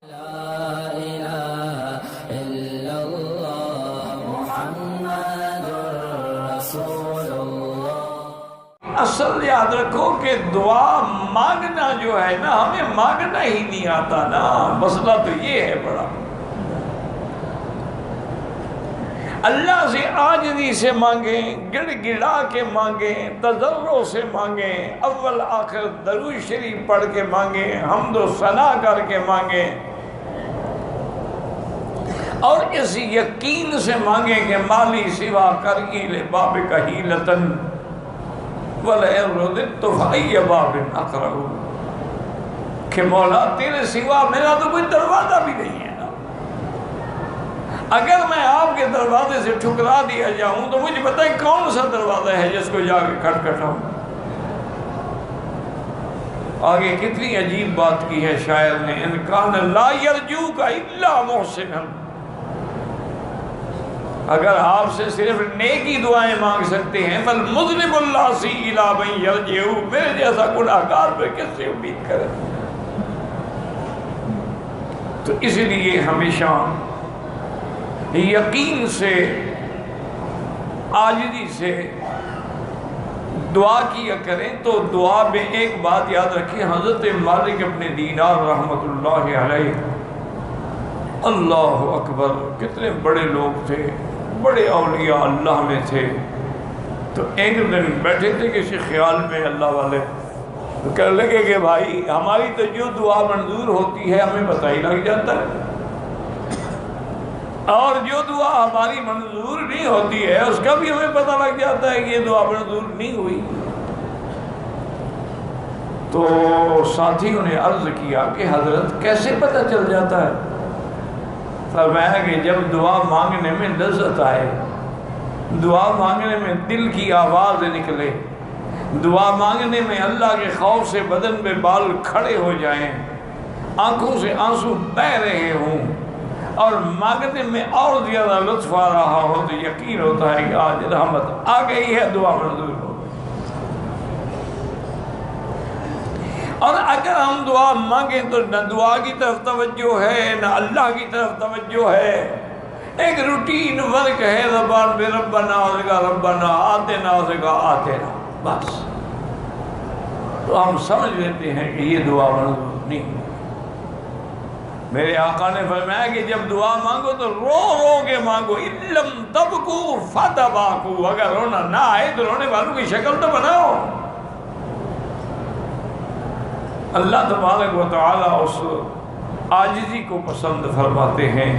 اصل یاد رکھو کہ دعا مانگنا جو ہے نا، ہمیں مانگنا ہی نہیں آتا نا، مسئلہ تو یہ ہے بڑا۔ اللہ سے عاجزی سے مانگیں، گڑ گڑا کے مانگیں، تضرع سے مانگیں، اول آخر درود شریف پڑھ کے مانگیں، حمد و ثنا کر کے مانگیں، اور اس یقین سے مانگیں کہ مالی سوا کرئی لباب کا حیلتن وَلَئِن رُدِدتُّ فَأَيَّ بَابٍ أَقْرَعُ، کہ مولا تیرے سوا میرا تو کوئی دروازہ بھی نہیں ہے نا، اگر میں آپ کے دروازے سے ٹھکرا دیا جاؤں تو مجھے بتائیں کون سا دروازہ ہے جس کو جا کے کھٹکھٹاؤں۔ آگے کتنی عجیب بات کی ہے شاعر نے، ان کان لا یرجوک الا محسنا، اگر آپ سے صرف نیکی دعائیں مانگ سکتے ہیں، فالمذنب اللاسی الی من یرجع، میرے جیسا گناہگار پہ کس سے امید کرے؟ تو اس لیے ہمیشہ یقین سے، عاجزی سے دعا کیا کریں۔ تو دعا میں ایک بات یاد رکھیں، حضرت مالک ابن دینار رحمۃ اللہ علیہ، اللہ اکبر، کتنے بڑے لوگ تھے، بڑے اولیاء اللہ میں تھے۔ تو ایک دن بیٹھے تھے کسی خیال میں اللہ والے، تو کہنے لگے کہ بھائی ہماری تو جو دعا منظور ہوتی ہے ہمیں پتہ ہی لگ جاتا ہے، اور جو دعا ہماری منظور نہیں ہوتی ہے اس کا بھی ہمیں پتہ لگ جاتا ہے کہ یہ دعا منظور نہیں ہوئی۔ تو ساتھیوں نے عرض کیا کہ حضرت کیسے پتہ چل جاتا ہے؟ فرمایا کہ جب دعا مانگنے میں لذت آئے، دعا مانگنے میں دل کی آواز نکلے، دعا مانگنے میں اللہ کے خوف سے بدن میں بال کھڑے ہو جائیں، آنکھوں سے آنسو بہہ رہے ہوں، اور مانگنے میں اور زیادہ لطف آ رہا ہو، تو یقین ہوتا ہے کہ آج رحمت آ گئی ہے، دعا منظور ہو۔ اور اگر ہم دعا مانگیں تو نہ دعا کی طرف توجہ ہے نہ اللہ کی طرف توجہ ہے، ایک روٹین ورک ہے، زبان پہ ربنا آزگا ربنا آتنا آزگا آتنا، بس۔ تو ہم سمجھ لیتے ہیں کہ یہ دعا منظور نہیں۔ میرے آقا نے فرمایا کہ جب دعا مانگو تو رو رو کے مانگو، اِن لَمْ تَبْكُوا فَتَبَاكُوا، اگر رونا نہ آئے تو رونے والوں کی شکل تو بناؤ۔ اللہ تبارک و تعالیٰ اس عاجزی کو پسند فرماتے ہیں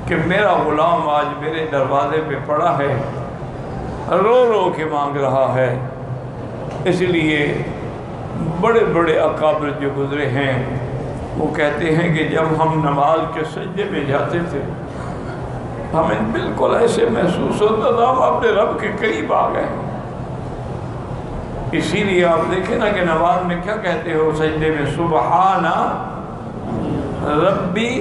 کہ میرا غلام آج میرے دروازے پہ پڑا ہے، رو رو کے مانگ رہا ہے۔ اس لیے بڑے بڑے اکابر جو گزرے ہیں وہ کہتے ہیں کہ جب ہم نماز کے سجدے میں جاتے تھے ہمیں بالکل ایسے محسوس ہوتا تھا ہم اپنے رب کے قریب آ گئے۔ اسی لیے آپ دیکھیں نا کہ نماز میں کیا کہتے ہو سجدے میں، سبحان ربی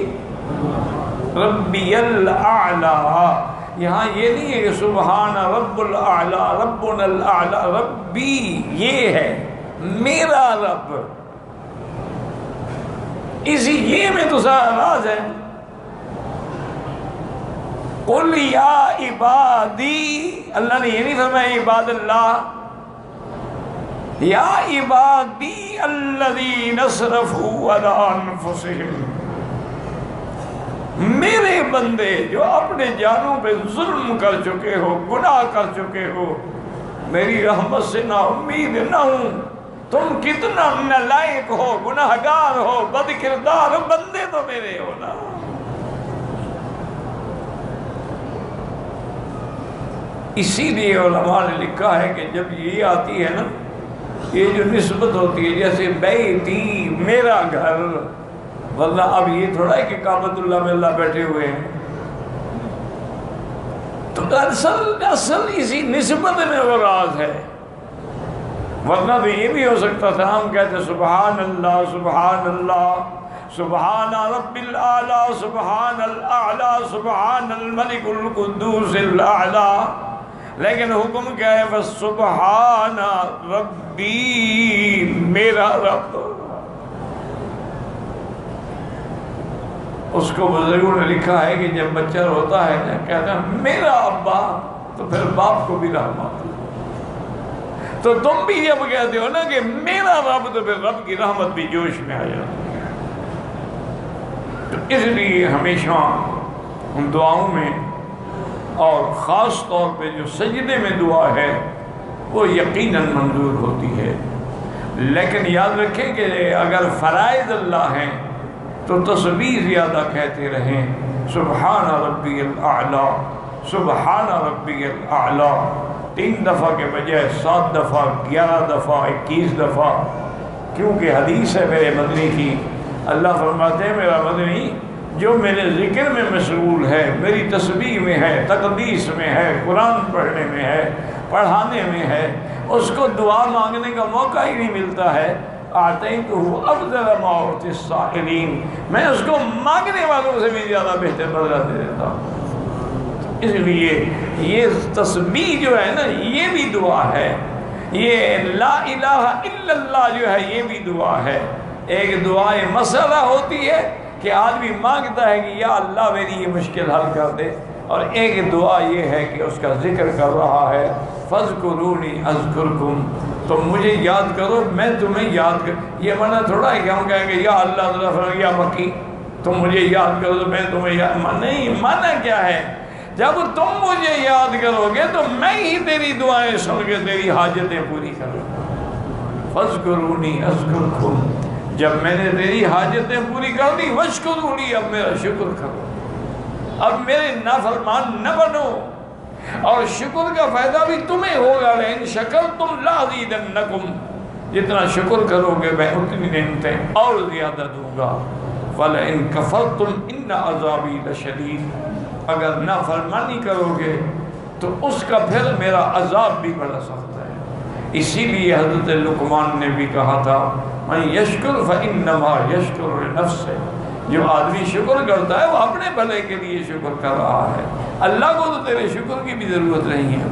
ربی الاعلی۔ یہاں یہ نہیں ہے کہ سبحان رب الاعلی، ربنا الاعلی، ربی یہ ہے میرا رب، اسی یہ میں تو سارا راز ہے۔ قل یا عبادی، اللہ نے یہ نہیں فرمایا عباد اللہ، یا عبادی الذین اسرفوا علی انفسہم، میرے بندے جو اپنے جانوں پہ ظلم کر چکے ہو، گناہ کر چکے ہو، میری رحمت سے نا امید نہ ہوں۔ تم کتنا نالائق ہو، گناہگار ہو، بد کردار ہو، بندے تو میرے ہو نا۔ اسی لیے علماء نے لکھا ہے کہ جب یہ آتی ہے نا، یہ جو نسبت ہوتی ہے جیسے بیتی میرا گھر، ورنہ اب یہ تھوڑا ہے کہ کعبۃ اللہ میں اللہ بیٹھے ہوئے ہیں، تو اصل اسی نسبت میں وہ راز ہے۔ ورنہ تو یہ بھی ہو سکتا تھا ہم کہتے سبحان اللہ سبحان اللہ سبحان رب الاعلی سبحان الاعلی سبحان الملک القدوس الاعلی، لیکن حکم کیا ہے؟ بس سبحان ربی، میرا رب۔ اس کو بزرگوں نے لکھا ہے کہ جب بچہ روتا ہے نا کہتا ہے میرا ابا، تو پھر باپ کو بھی رحم آتی ہے۔ تو تم بھی جب کہتے ہو نا کہ میرا رب، تو پھر رب کی رحمت بھی جوش میں آ جاتی ہے۔ تو اس لیے ہمیشہ ہم دعاؤں میں، اور خاص طور پہ جو سجدے میں دعا ہے، وہ یقیناً منظور ہوتی ہے۔ لیکن یاد رکھیں کہ اگر فرائض اللہ ہیں تو تسبیح زیادہ کہتے رہیں، سبحان ربی الاعلیٰ، سبحان ربی الاعلیٰ، 3 دفعہ کے بجائے 7 دفعہ، 11 دفعہ، 21 دفعہ، کیونکہ حدیث ہے میرے مدنی کی، اللہ فرماتے ہیں میرا مدنی جو میرے ذکر میں مشغول ہے، میری تسبیح میں ہے، تقدیس میں ہے، قرآن پڑھنے میں ہے، پڑھانے میں ہے، اس کو دعا مانگنے کا موقع ہی نہیں ملتا ہے۔ آتیتہ افضل ما اعطی السائلین، میں اس کو مانگنے والوں سے بھی زیادہ بہتر بدلہ دے دیتا ہوں۔ اس لیے یہ تسبیح جو ہے نا، یہ بھی دعا ہے، یہ لا الہ الا اللہ جو ہے یہ بھی دعا ہے۔ ایک دعائے مسئلہ ہوتی ہے کہ آدمی مانگتا ہے کہ یا اللہ میری یہ مشکل حل کر دے، اور ایک دعا یہ ہے کہ اس کا ذکر کر رہا ہے، فَاذْكُرُونِي أَذْكُرْكُمْ، تم مجھے یاد کرو میں تمہیں یاد کر۔ یہ منع تھوڑا ہے کہ ہم کہیں گے یا اللہ یا مکی تم مجھے یاد کرو تو میں تمہیں یاد، نہیں، منع کیا ہے؟ جب تم مجھے یاد کرو گے تو میں ہی تیری دعائیں سن کے تیری حاجتیں پوری کروں گا۔ فَاذْكُرُونِي أَذْكُرْكُمْ، جب میں نے تیری حاجتیں پوری کر دی، وَاشْكُرُونِي، اب میرا شکر کرو، اب میرے نافرمان نہ بنو، اور شکر کا فائدہ بھی تمہیں ہوگا، لئن شکرتم لازیدنکم، جتنا شکر کرو گے میں اتنی نعمتیں اور زیادہ دوں گا، وَلَئِن كَفَرْتُمْ إِنَّ عَذَابِي لَشَدِيدٌ، اگر نافرمانی کرو گے تو اس کا پھر میرا عذاب بھی بڑا سخت ہے۔ اسی لیے حضرت لقمان نے بھی کہا تھا مَن يَشْكُرْ فَإِنَّمَا يَشْكُرُ لِنَفْسِهِ، جو آدمی شکر کرتا ہے وہ اپنے بھلے کے لیے شکر کر رہا ہے، اللہ کو تو تیرے شکر کی بھی ضرورت نہیں ہے۔